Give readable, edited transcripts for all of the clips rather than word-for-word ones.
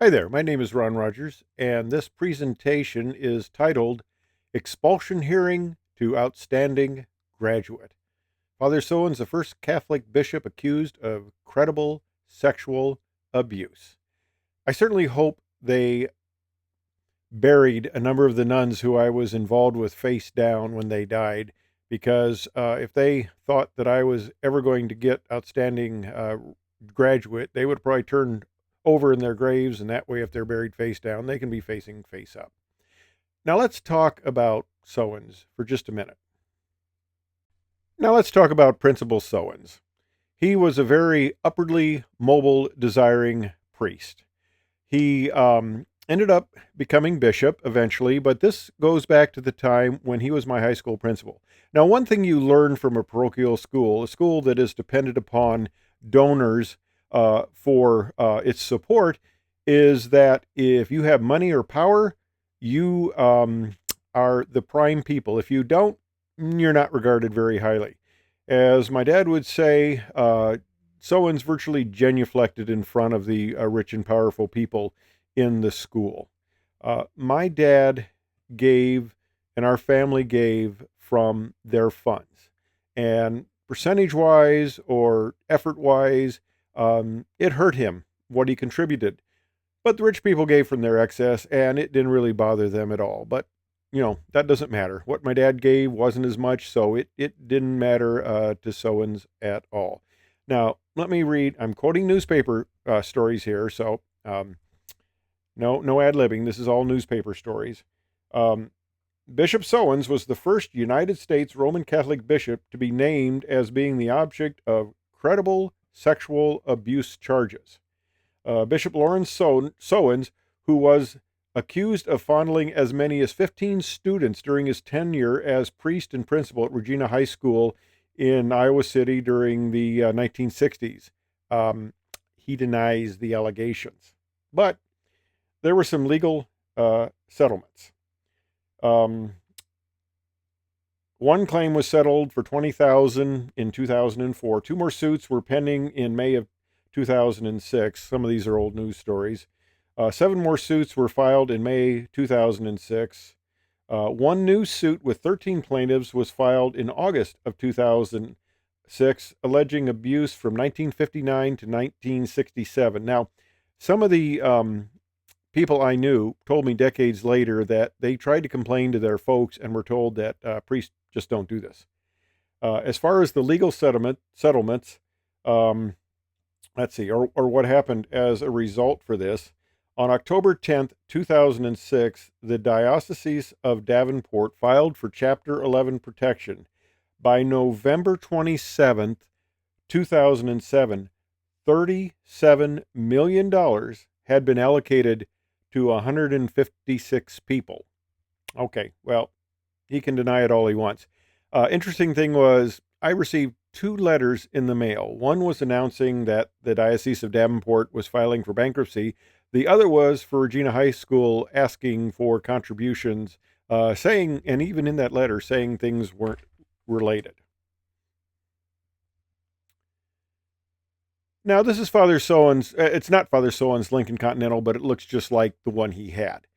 Hi there, my name is Ron Rogers, and this presentation is titled Expulsion Hearing to Outstanding Graduate. Father Soen's the first Catholic bishop accused of credible sexual abuse. I certainly hope they buried a number of the nuns who I was involved with face down when they died, because if they thought that I was ever going to get outstanding graduate, they would probably turn over in their graves, and that way, if they're buried face down, they can be facing face up. Now, let's talk about Soens for just a minute. Now, let's talk about Principal Soens. He was a very upwardly mobile, desiring priest. He ended up becoming bishop eventually, but this goes back to the time when he was my high school principal. Now, one thing you learn from a parochial school, a school that is dependent upon donors for its support, is that if you have money or power, you are the prime people. If you don't, you're not regarded very highly. As my dad would say, Soens virtually genuflected in front of the rich and powerful people in the school. My dad gave, and our family gave from their funds. And percentage wise or effort wise, it hurt him what he contributed. But the rich people gave from their excess, and it didn't really bother them at all. But that doesn't matter. What my dad gave wasn't as much, so it didn't matter to Soens at all. Now, let me read. I'm quoting newspaper stories here, so no ad-libbing. This is all newspaper stories. Um, Bishop Soens was the first United States Roman Catholic bishop to be named as being the object of credible sexual abuse charges. Bishop Lawrence Soens, who was accused of fondling as many as 15 students during his tenure as priest and principal at Regina High School in Iowa City during the 1960s. He denies the allegations. But there were some legal settlements. Um, One claim was settled for $20,000 in 2004. Two more suits were pending in May of 2006. Some of these are old news stories. Seven more suits were filed in May 2006. One new suit with 13 plaintiffs was filed in August of 2006, alleging abuse from 1959 to 1967. Now, some of the people I knew told me decades later that they tried to complain to their folks and were told that priests just don't do this. As far as the legal settlements, um, let's see, or what happened as a result for this. On October 10th, 2006, the Diocese of Davenport filed for Chapter 11 protection. By November 27th, 2007, $37 million had been allocated to 156 people. Okay, well, he can deny it all he wants. Interesting thing was, I received two letters in the mail. One was announcing that the Diocese of Davenport was filing for bankruptcy. The other was for Regina High School asking for contributions, saying, and even in that letter, saying things weren't related. Now, this is Father Soen's. It's not Father Soen's Lincoln Continental, but it looks just like the one he had.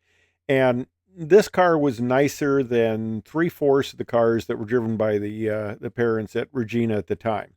And this car was nicer than three-fourths of the cars that were driven by the parents at Regina at the time.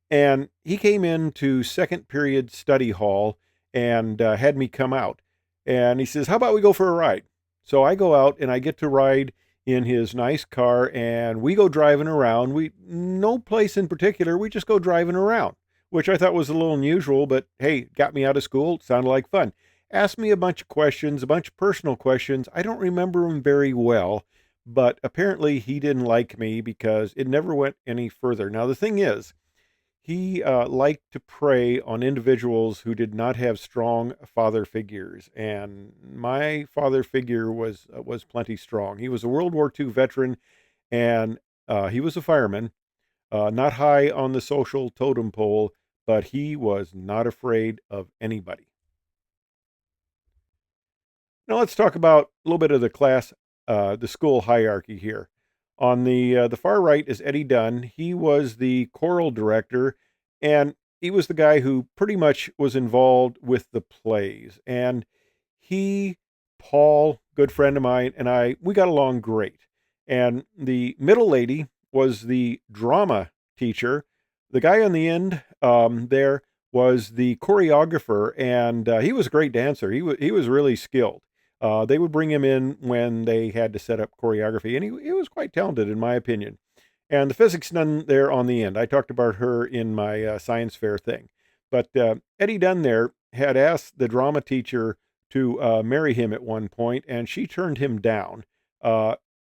And he came into second period study hall and had me come out. And he says, "How about we go for a ride?" So I go out and I get to ride in his nice car, and we go driving around. We no place in particular. We just go driving around, which I thought was a little unusual, but hey, got me out of school. It sounded like fun. Asked me a bunch of questions, a bunch of personal questions. I don't remember them very well, but apparently he didn't like me because it never went any further. Now, the thing is, he liked to prey on individuals who did not have strong father figures, and my father figure was plenty strong. He was a World War II veteran, and he was a fireman, not high on the social totem pole, but he was not afraid of anybody. Now let's talk about a little bit of the school hierarchy here. On the far right is Eddie Dunn. He was the choral director, and he was the guy who pretty much was involved with the plays. And he, Paul, good friend of mine, and we got along great. And the middle lady was the drama teacher. The guy on the end there was the choreographer, and he was a great dancer. He was really skilled. They would bring him in when they had to set up choreography, and he was quite talented, in my opinion. And the physics nun there on the end, I talked about her in my science fair thing. But Eddie Dunn there had asked the drama teacher to marry him at one point, and she turned him down.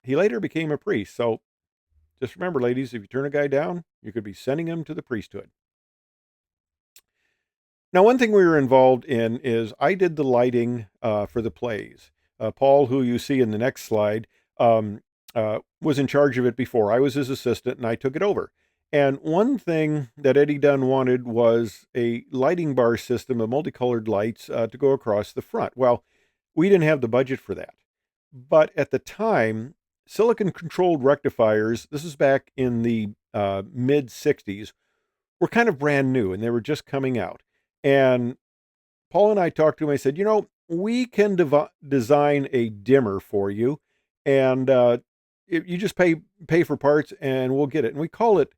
He later became a priest. So just remember, ladies, if you turn a guy down, you could be sending him to the priesthood. Now, one thing we were involved in is I did the lighting for the plays. Paul, who you see in the next slide, was in charge of it before. I was his assistant and I took it over. And one thing that Eddie Dunn wanted was a lighting bar system of multicolored lights to go across the front. Well, we didn't have the budget for that. But at the time, silicon controlled rectifiers, this is back in the mid 60s, were kind of brand new and they were just coming out. And Paul and I talked to him. I said, we can design a dimmer for you, and you just pay for parts, and we'll get it. And we call it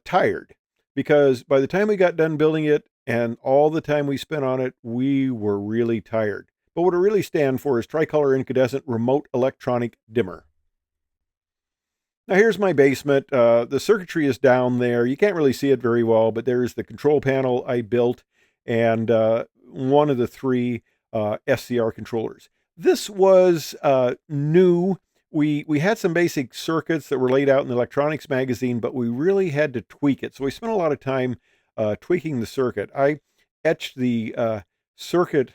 tired, because by the time we got done building it and all the time we spent on it, we were really tired. But what it really stands for is tricolor incandescent remote electronic dimmer. Now here's my basement. The circuitry is down there. You can't really see it very well, but there's the control panel I built and one of the three SCR controllers. This was new. We had some basic circuits that were laid out in the electronics magazine, but we really had to tweak it. So we spent a lot of time tweaking the circuit. I etched the circuit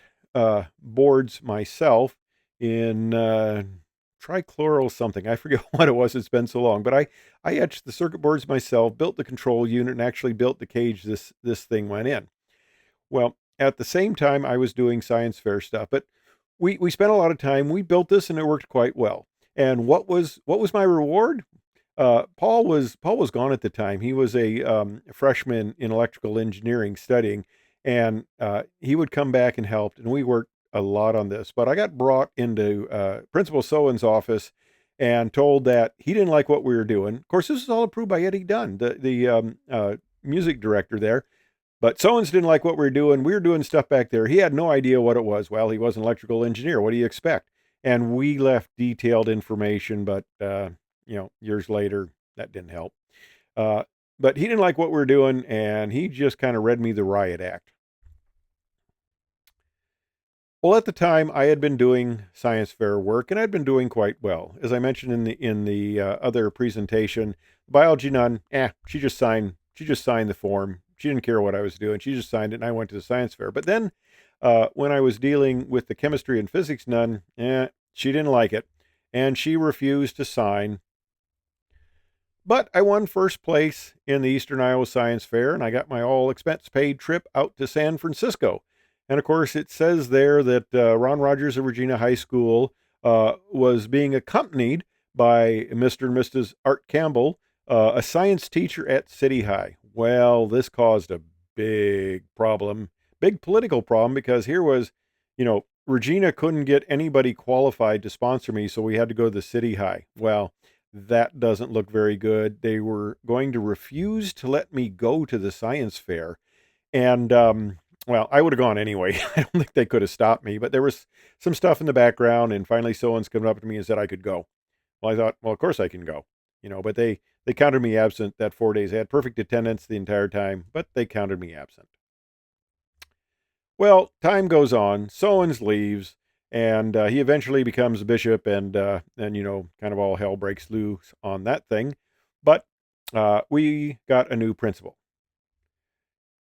boards myself in trichloral something. I forget what it was. It's been so long, but I etched the circuit boards myself, built the control unit, and actually built the cage this thing went in. Well, at the same time, I was doing science fair stuff, but we spent a lot of time. We built this, and it worked quite well. And what was my reward? Paul was gone at the time. He was a freshman in electrical engineering studying, and he would come back and help. And we worked a lot on this. But I got brought into Principal SOENS' office and told that he didn't like what we were doing. Of course, this is all approved by Eddie Dunn, the music director there. But SOENS didn't like what we were doing. We were doing stuff back there. He had no idea what it was. Well, he was an electrical engineer. What do you expect? And we left detailed information, but, years later, that didn't help. But he didn't like what we were doing, and he just kind of read me the riot act. Well, at the time, I had been doing science fair work, and I'd been doing quite well. As I mentioned in the other presentation, biology nun, she just signed the form. She didn't care what I was doing. She just signed it, and I went to the science fair. But then, when I was dealing with the chemistry and physics nun, she didn't like it, and she refused to sign. But I won first place in the Eastern Iowa Science Fair, and I got my all-expense-paid trip out to San Francisco. And of course, it says there that Ron Rogers of Regina High School was being accompanied by Mr. and Mrs. Art Campbell, a science teacher at City High. Well, this caused a big problem, big political problem, because here was, Regina couldn't get anybody qualified to sponsor me, so we had to go to the City High. Well, that doesn't look very good. They were going to refuse to let me go to the science fair. And, well, I would have gone anyway. I don't think they could have stopped me, but there was some stuff in the background, and finally someone's come up to me and said I could go. Well, I thought, well, of course I can go, but they counted me absent that 4 days. I had perfect attendance the entire time, but they counted me absent. Well, time goes on. SOENS leaves, and he eventually becomes a bishop, and kind of all hell breaks loose on that thing. But we got a new principal.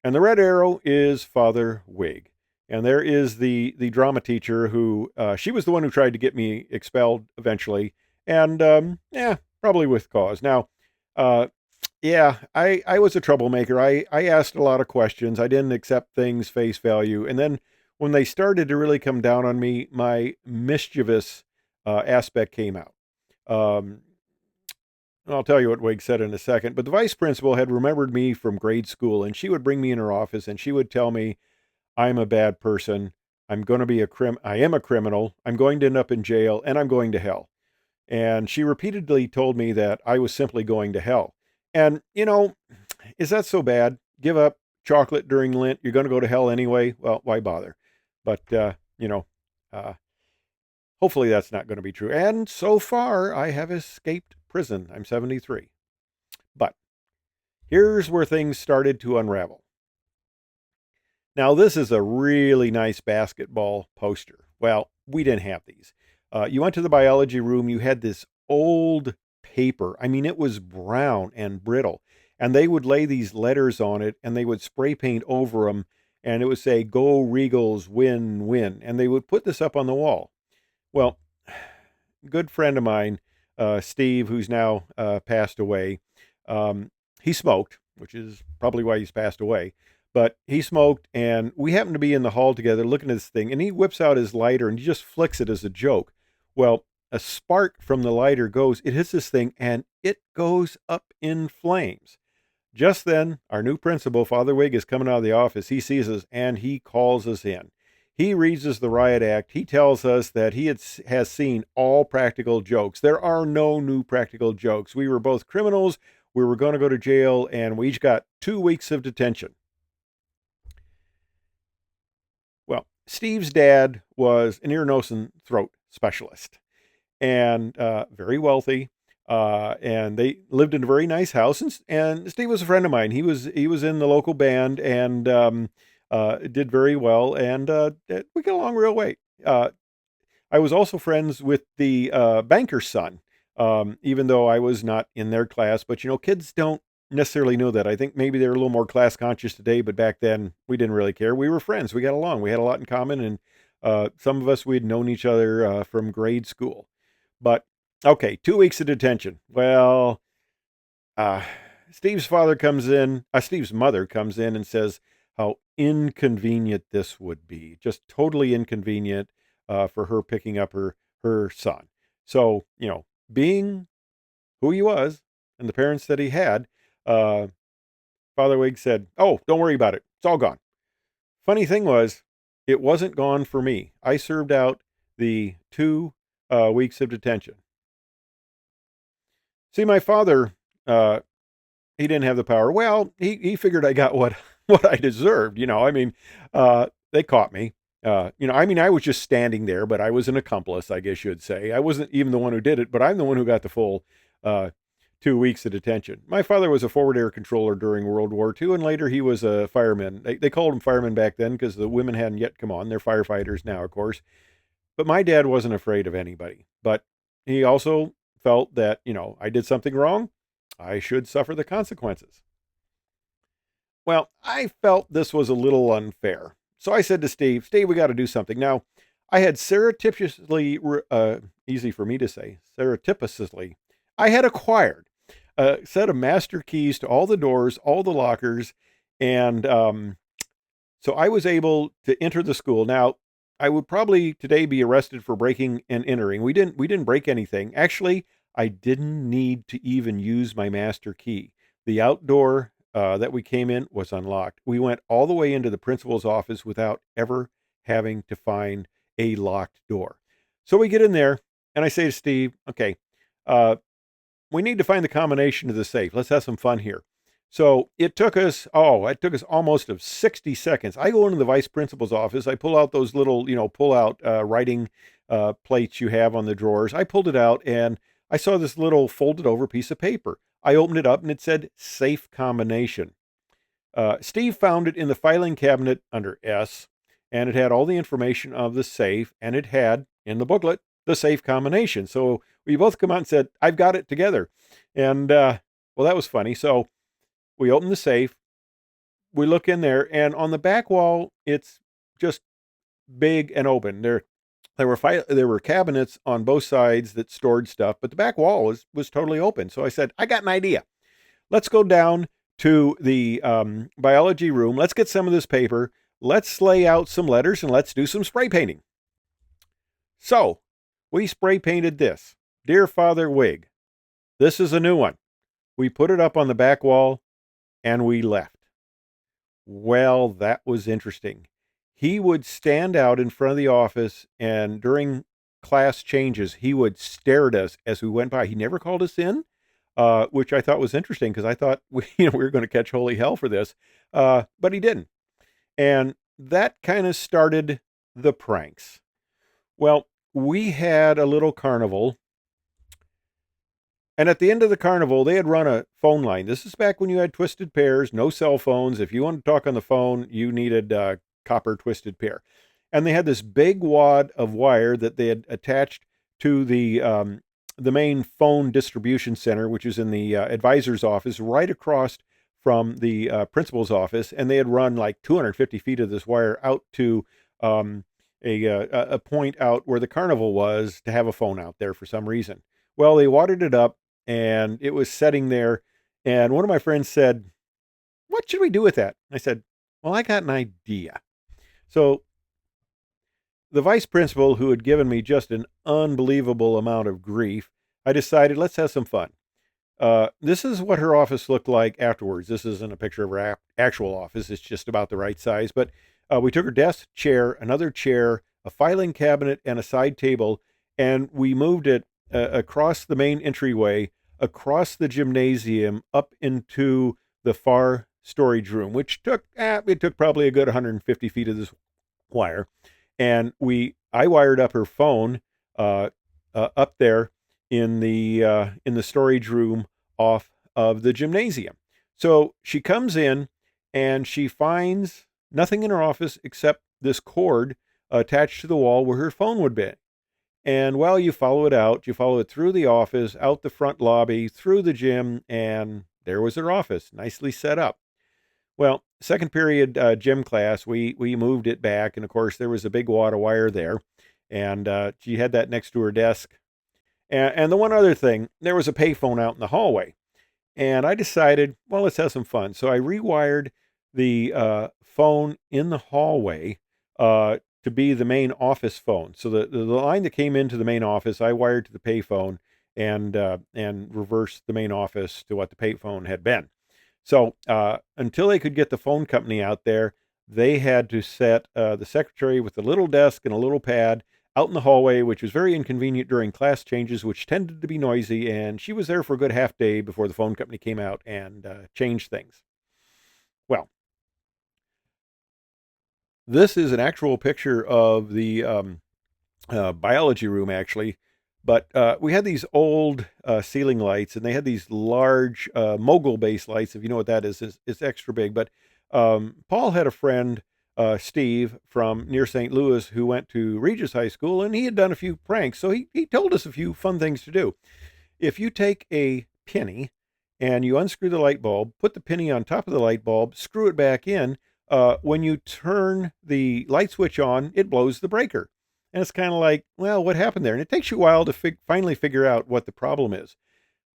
And the red arrow is Father Wig. And there is the drama teacher who, she was the one who tried to get me expelled eventually. And, probably with cause. Now, I was a troublemaker. I asked a lot of questions. I didn't accept things face value. And then when they started to really come down on me, my mischievous aspect came out. I'll tell you what Wig said in a second, but the vice principal had remembered me from grade school, and she would bring me in her office and she would tell me, I'm a bad person. I'm going to be I am a criminal. I'm going to end up in jail and I'm going to hell. And she repeatedly told me that I was simply going to hell. And, is that so bad? Give up chocolate during Lent. You're going to go to hell anyway. Well, why bother? But, uh, hopefully that's not going to be true. And so far, I have escaped prison. I'm 73. But here's where things started to unravel. Now, this is a really nice basketball poster. Well, we didn't have these. You went to the biology room, you had this old paper. I mean, it was brown and brittle. And they would lay these letters on it and they would spray paint over them. And it would say, Go Regals, win, win. And they would put this up on the wall. Well, good friend of mine, Steve, who's now passed away, he smoked, which is probably why he's passed away. But he smoked, and we happened to be in the hall together looking at this thing, and he whips out his lighter and he just flicks it as a joke. Well, a spark from the lighter it hits this thing, and it goes up in flames. Just then, our new principal, Father Wig, is coming out of the office. He sees us, and he calls us in. He reads us the riot act. He tells us that he has seen all practical jokes. There are no new practical jokes. We were both criminals. We were going to go to jail, and we each got 2 weeks of detention. Well, Steve's dad was an ear, nose, and throat specialist and very wealthy. And they lived in a very nice house. And Steve was a friend of mine. He was in the local band and did very well. And we got along real well. I was also friends with the banker's son, even though I was not in their class. But, kids don't necessarily know that. I think maybe they're a little more class conscious today, but back then we didn't really care. We were friends. We got along. We had a lot in common, and some of us, we'd known each other from grade school. But, okay, 2 weeks of detention. Well, Steve's mother comes in and says how inconvenient this would be. Just totally inconvenient for her picking up her son. So, being who he was and the parents that he had, Father Wig said, "Oh, don't worry about it. It's all gone." Funny thing was, it wasn't gone for me. I served out the 2 weeks of detention. See, my father, he didn't have the power. Well, he figured I got what I deserved. They caught me. I was just standing there, but I was an accomplice, I guess you'd say. I wasn't even the one who did it, but I'm the one who got the full 2 weeks of detention. My father was a forward air controller during World War II, and later he was a fireman. They called him firemen back then because the women hadn't yet come on. They're firefighters now, of course. But my dad wasn't afraid of anybody. But he also felt that, I did something wrong. I should suffer the consequences. Well, I felt this was a little unfair. So I said to Steve, we got to do something. Now, I had surreptitiously, easy for me to say, surreptitiously, I had acquired a set of master keys to all the doors, all the lockers, and so I was able to enter the school. Now, I would probably today be arrested for breaking and entering. We didn't break anything. Actually, I didn't need to even use my master key. The outdoor that we came in was unlocked. We went all the way into the principal's office without ever having to find a locked door. So we get in there, and I say to Steve, okay, we need to find the combination to the safe. Let's have some fun here. So it took us almost of 60 seconds. I go into the vice principal's office. I pull out those little, writing plates you have on the drawers. I pulled it out and I saw this little folded over piece of paper. I opened it up and it said safe combination. Steve found it in the filing cabinet under S, and it had all the information of the safe, and it had in the booklet the safe combination. So we both come out and said, I've got it together. And well, that was funny. So we open the safe, we look in there, and on the back wall, it's just big and open. There were cabinets on both sides that stored stuff, but the back wall was totally open. So I said, I got an idea. Let's go down to the biology room. Let's get some of this paper. Let's lay out some letters and let's do some spray painting. So we spray painted this. Dear Father Wig, This is a new one. We put it up on the back wall and we left. Well, that was interesting. He would stand out in front of the office, and during class changes, he would stare at us as we went by. He never called us in, which I thought was interesting because I thought we were going to catch holy hell for this, but he didn't. And that kind of started the pranks. Well, we had a little carnival. And at the end of the carnival, they had run a phone line. This is back when you had twisted pairs, no cell phones. If you wanted to talk on the phone, you needed copper twisted pair. And they had this big wad of wire that they had attached to the main phone distribution center, which is in the advisor's office, right across from the principal's office. And they had run like 250 feet of this wire out to a point out where the carnival was to have a phone out there for some reason. Well, they watered it up and it was sitting there. And one of my friends said, "What should we do with that?" I said, "Well, I got an idea." So the vice principal, who had given me just an unbelievable amount of grief, I decided, let's have some fun. This is what her office looked like afterwards. This isn't a picture of her actual office. It's just about the right size. But we took her desk, chair, another chair, a filing cabinet, and a side table, and we moved it across the main entryway, across the gymnasium, up into the far storage room, which took probably a good 150 feet of this wire. And I wired up her phone up there in the storage room off of the gymnasium. So she comes in and she finds nothing in her office except this cord attached to the wall where her phone would be. And well, you follow it out. You follow it through the office, out the front lobby, through the gym, and there was her office, nicely set up. Well, second period gym class, we moved it back, and of course there was a big wad of wire there, and she had that next to her desk. And the one other thing, there was a payphone out in the hallway, and I decided, well, let's have some fun. So I rewired the phone in the hallway to be the main office phone. So the line that came into the main office, I wired to the payphone and reversed the main office to what the payphone had been. So until they could get the phone company out there, they had to set the secretary with a little desk and a little pad out in the hallway, which was very inconvenient during class changes, which tended to be noisy. And she was there for a good half day before the phone company came out and changed things. Well, this is an actual picture of the biology room, actually. But we had these old ceiling lights, and they had these large mogul base lights. If you know what that is, it's extra big. But Paul had a friend, Steve, from near St. Louis, who went to Regis High School, and he had done a few pranks. So he told us a few fun things to do. If you take a penny and you unscrew the light bulb, put the penny on top of the light bulb, screw it back in, when you turn the light switch on, it blows the breaker. And it's kind of like, well, what happened there? And it takes you a while to finally figure out what the problem is.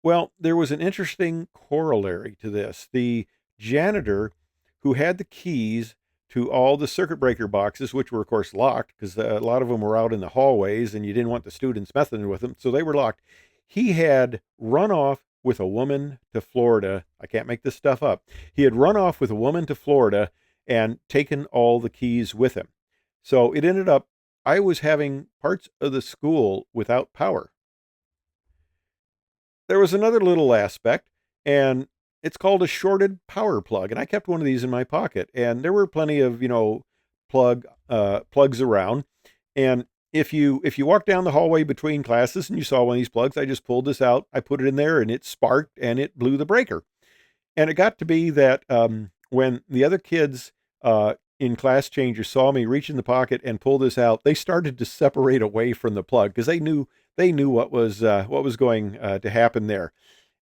Well, there was an interesting corollary to this. The janitor who had the keys to all the circuit breaker boxes, which were, of course, locked because a lot of them were out in the hallways and you didn't want the students messing with them, so they were locked. He had run off with a woman to Florida. I can't make this stuff up. He had run off with a woman to Florida and taken all the keys with him. So it ended up I was having parts of the school without power. There was another little aspect, and it's called a shorted power plug. And I kept one of these in my pocket, and there were plenty of plugs around. And if you walk down the hallway between classes and you saw one of these plugs, I just pulled this out, I put it in there, and it sparked and it blew the breaker. And it got to be that when the other kids in class changes saw me reach in the pocket and pull this out, they started to separate away from the plug because they knew what was going to happen there.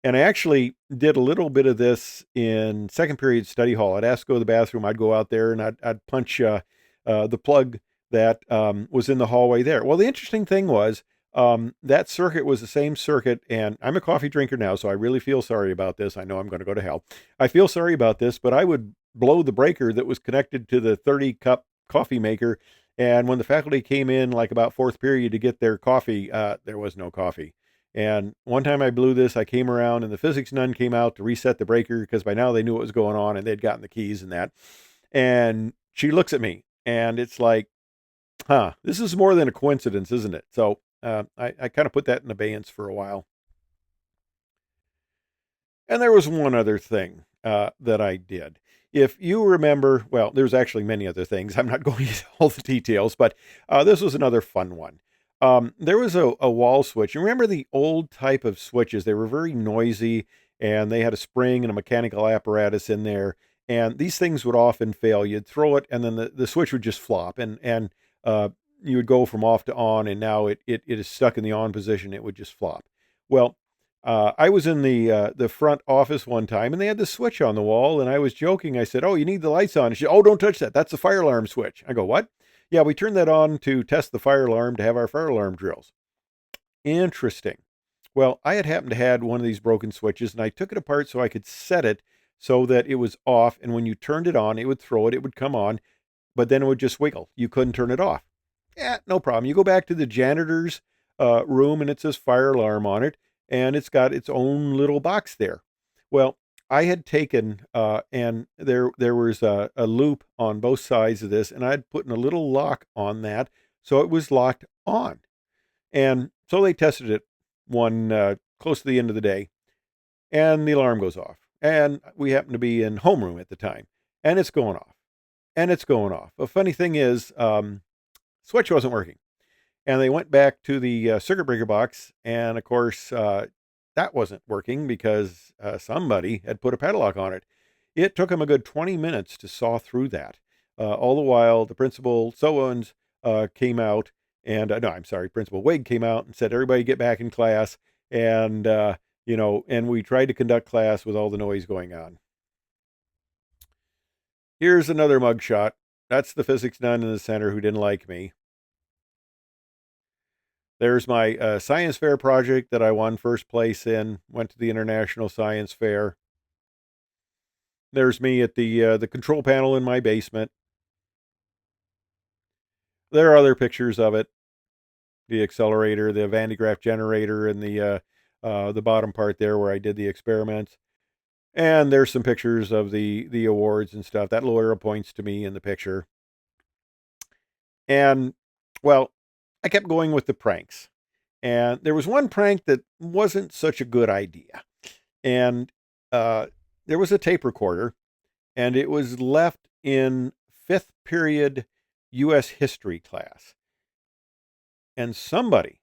And I actually did a little bit of this in second period study hall. I'd ask to go to the bathroom. I'd go out there and I'd punch the plug that was in the hallway there. Well, the interesting thing was that circuit was the same circuit, and I'm a coffee drinker now, so I really feel sorry about this. I know I'm going to go to hell. I feel sorry about this, but I would blow the breaker that was connected to the 30-cup coffee maker, and when the faculty came in like about fourth period to get their coffee, there was no coffee. And one time I blew this, I came around and the physics nun came out to reset the breaker because by now they knew what was going on and they'd gotten the keys and that. And she looks at me and it's like, this is more than a coincidence, isn't it? So I kind of put that in abeyance for a while. And there was one other thing that I did. If you remember, well, there's actually many other things. I'm not going into all the details, but this was another fun one. There was a wall switch. You remember the old type of switches? They were very noisy and they had a spring and a mechanical apparatus in there. And these things would often fail. You'd throw it and then the switch would just flop and uh, you would go from off to on. And now it is stuck in the on position. It would just flop. Well, I was in the front office one time, and they had the switch on the wall, and I was joking. I said, "Oh, you need the lights on." And she said, "Oh, don't touch that. That's the fire alarm switch." I go, "What?" "Yeah, we turned that on to test the fire alarm to have our fire alarm drills." Interesting. Well, I had happened to had one of these broken switches, and I took it apart so I could set it so that it was off, and when you turned it on, it would throw it, it would come on, but then it would just wiggle. You couldn't turn it off. Yeah, no problem. You go back to the janitor's room and it says fire alarm on it, and it's got its own little box there. Well, I had taken and there was a loop on both sides of this, and I'd put in a little lock on that so it was locked on. And so they tested it one close to the end of the day, and the alarm goes off. And we happened to be in homeroom at the time, and it's going off, and it's going off. The funny thing is, switch wasn't working. And they went back to the circuit breaker box, and of course, that wasn't working because somebody had put a padlock on it. It took them a good 20 minutes to saw through that. All the while, the principal, SOENS, came out, and no, I'm sorry, Principal Wig came out and said, "Everybody get back in class." And, and we tried to conduct class with all the noise going on. Here's another mugshot. That's the physics nun in the center who didn't like me. There's my science fair project that I won first place in, went to the International Science Fair. There's me at the control panel in my basement. There are other pictures of it. The accelerator, the Van de Graaff generator, and the bottom part there where I did the experiments. And there's some pictures of the awards and stuff. That little arrow points to me in the picture. And, well, I kept going with the pranks. And there was one prank that wasn't such a good idea. And there was a tape recorder, and it was left in fifth period U.S. history class. And somebody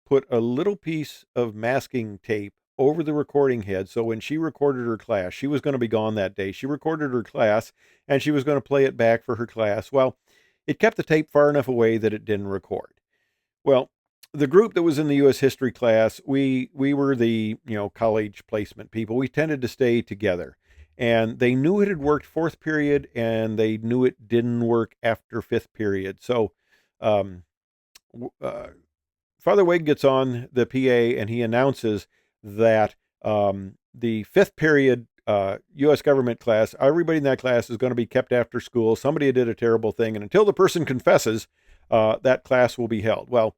put a little piece of masking tape over the recording head. So when she recorded her class, she was going to be gone that day. She recorded her class, and she was going to play it back for her class. Well, it kept the tape far enough away that it didn't record. Well, the group that was in the U.S. history class, we were the college placement people. We tended to stay together, and they knew it had worked fourth period, and they knew it didn't work after fifth period. So, Father Wig gets on the PA and he announces that the fifth period U.S. government class, everybody in that class is going to be kept after school. Somebody did a terrible thing, and until the person confesses, that class will be held. Well,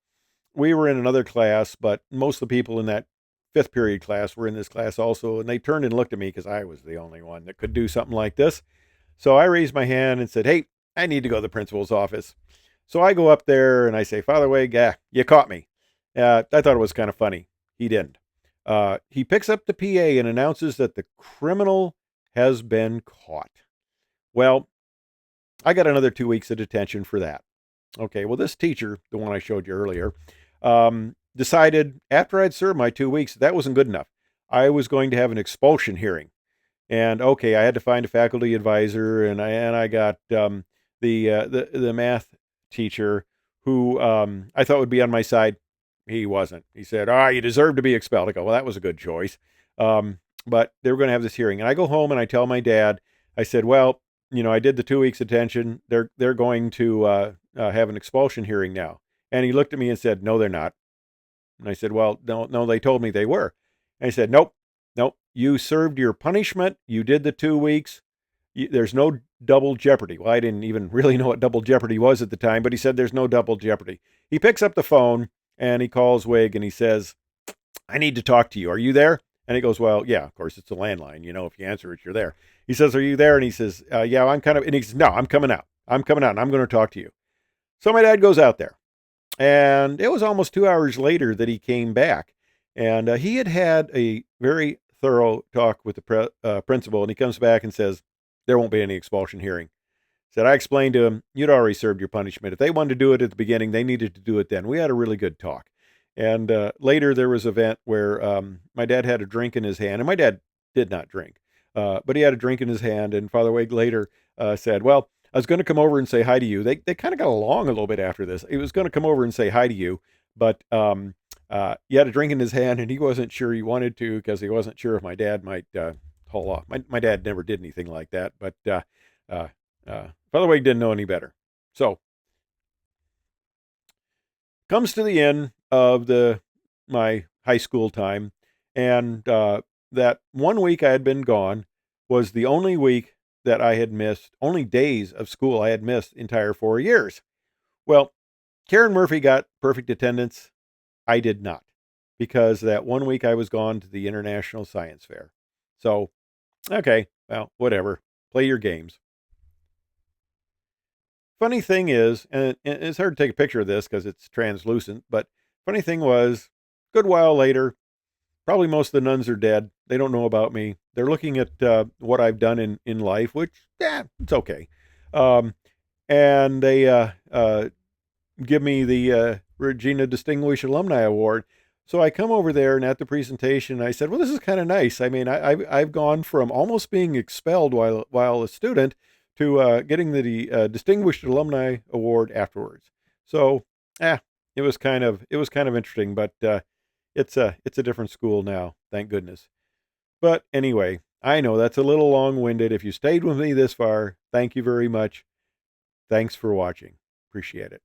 we were in another class, but most of the people in that fifth period class were in this class also, and they turned and looked at me because I was the only one that could do something like this. So I raised my hand and said, "Hey, I need to go to the principal's office." So I go up there and I say, "Father Wig, you caught me." I thought it was kind of funny. He didn't. He picks up the PA and announces that the criminal has been caught. Well, I got another 2 weeks of detention for that. Okay, well, this teacher, the one I showed you earlier, decided after I'd served my 2 weeks, that wasn't good enough. I was going to have an expulsion hearing. And okay, I had to find a faculty advisor, and I got the math teacher who I thought would be on my side. He wasn't. He said, "You deserve to be expelled." I go, "Well, that was a good choice." But they were going to have this hearing, and I go home and I tell my dad. I said, "Well, I did the 2 weeks detention. They're going to have an expulsion hearing now." And he looked at me and said, "No, they're not." And I said, "Well, no, they told me they were." And he said, "Nope. You served your punishment. You did the 2 weeks. There's no double jeopardy." Well, I didn't even really know what double jeopardy was at the time, but he said there's no double jeopardy. He picks up the phone and he calls Wig and he says, I need to talk to you. Are you there? And he goes, well, yeah, of course, it's a landline. If you answer it, you're there. He says, are you there? And he says, yeah, I'm kind of, and he says, no, I'm coming out. I'm coming out and I'm going to talk to you. So my dad goes out there. And it was almost 2 hours later that he came back. And he had had a very thorough talk with the principal. And he comes back and says, there won't be any expulsion hearing. Said, I explained to him, you'd already served your punishment. If they wanted to do it at the beginning, they needed to do it then. We had a really good talk. And later there was an event where my dad had a drink in his hand. And my dad did not drink, but he had a drink in his hand. And Father Wade later said, well, I was going to come over and say hi to you. They kind of got along a little bit after this. He was going to come over and say hi to you, but he had a drink in his hand and he wasn't sure he wanted to because he wasn't sure if my dad might haul off. My dad never did anything like that, but Father Wade didn't know any better. So comes to the end of my high school time, and that 1 week I had been gone was the only week that I had missed, only days of school I had missed entire 4 years. Well, Karen Murphy got perfect attendance. I did not, because that 1 week I was gone to the International Science Fair. So, okay, well, whatever. Play your games. Funny thing is, and it's hard to take a picture of this because it's translucent, but funny thing was, good while later, probably most of the nuns are dead. They don't know about me. They're looking at what I've done in life, which, it's okay. And they give me the Regina Distinguished Alumni Award. So I come over there, and at the presentation, I said, well, this is kind of nice. I mean, I've gone from almost being expelled while a student to getting the Distinguished Alumni Award afterwards. So, it was kind of interesting, but it's a different school now, thank goodness. But anyway, I know that's a little long-winded. If you stayed with me this far, thank you very much. Thanks for watching. Appreciate it.